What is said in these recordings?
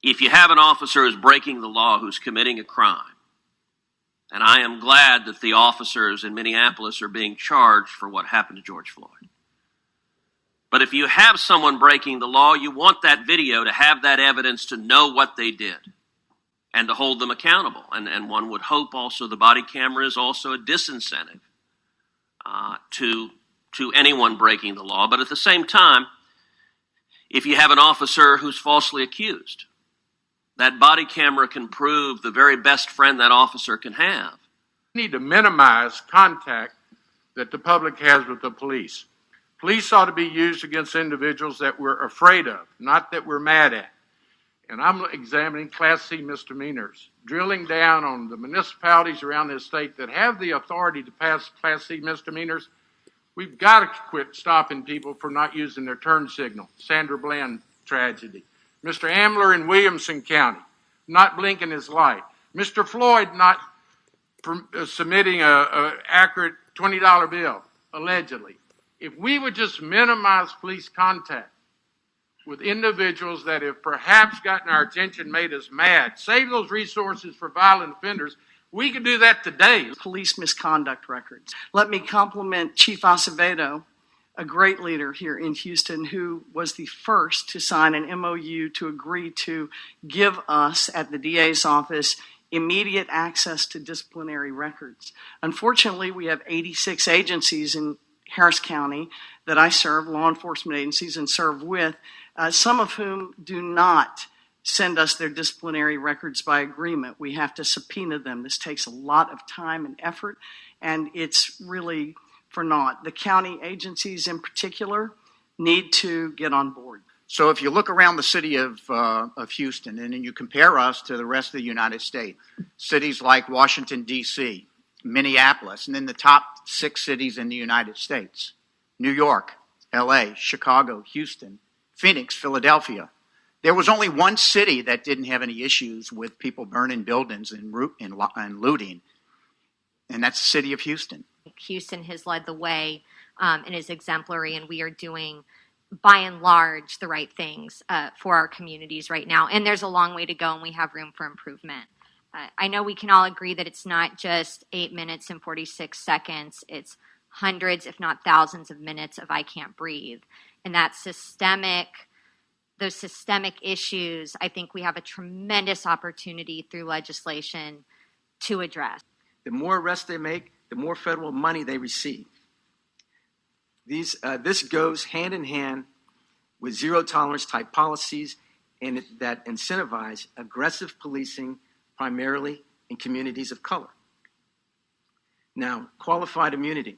If you have an officer who's breaking the law, who's committing a crime, and I am glad that the officers in Minneapolis are being charged for what happened to George Floyd. But if you have someone breaking the law, you want that video to have that evidence to know what they did and to hold them accountable. And one would hope also the body camera is also a disincentive to anyone breaking the law. But at the same time, if you have an officer who's falsely accused, that body camera can prove the very best friend that officer can have. We need to minimize contact that the public has with the police. Police ought to be used against individuals that we're afraid of, not that we're mad at. And I'm examining Class C misdemeanors, drilling down on the municipalities around this state that have the authority to pass Class C misdemeanors. We've got to quit stopping people for not using their turn signal. Sandra Bland tragedy. Mr. Ambler in Williamson County, not blinking his light. Mr. Floyd not submitting an accurate $20 bill, allegedly. If we would just minimize police contact with individuals that have perhaps gotten our attention, made us mad, save those resources for violent offenders, we could do that today. Police misconduct records. Let me compliment Chief Acevedo, a great leader here in Houston, who was the first to sign an MOU to agree to give us at the DA's office immediate access to disciplinary records. Unfortunately, we have 86 agencies in Harris County that I serve, law enforcement agencies, and serve with, some of whom do not send us their disciplinary records by agreement. We have to subpoena them. This takes a lot of time and effort, and it's really for naught. The county agencies in particular need to get on board. So if you look around the city of Houston and then you compare us to the rest of the United States, cities like Washington, D.C., Minneapolis, and then the top 6 cities in the United States, New York, L.A., Chicago, Houston, Phoenix, Philadelphia. There was only one city that didn't have any issues with people burning buildings and looting, and that's the city of Houston. Houston has led the way and is exemplary, and we are doing, by and large, the right things for our communities right now. And there's a long way to go, and we have room for improvement. I know we can all agree that it's not just 8 minutes and 46 seconds. It's hundreds, if not thousands of minutes of I can't breathe. And that those systemic issues, I think we have a tremendous opportunity through legislation to address. The more arrests they make, the more federal money they receive. This goes hand in hand with zero tolerance type policies and that incentivize aggressive policing, primarily in communities of color. Now, qualified immunity.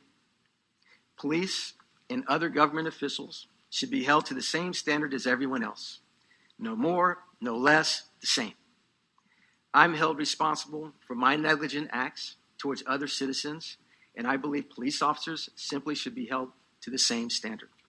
Police and other government officials should be held to the same standard as everyone else. No more, no less, the same. I'm held responsible for my negligent acts towards other citizens, and I believe police officers simply should be held to the same standard.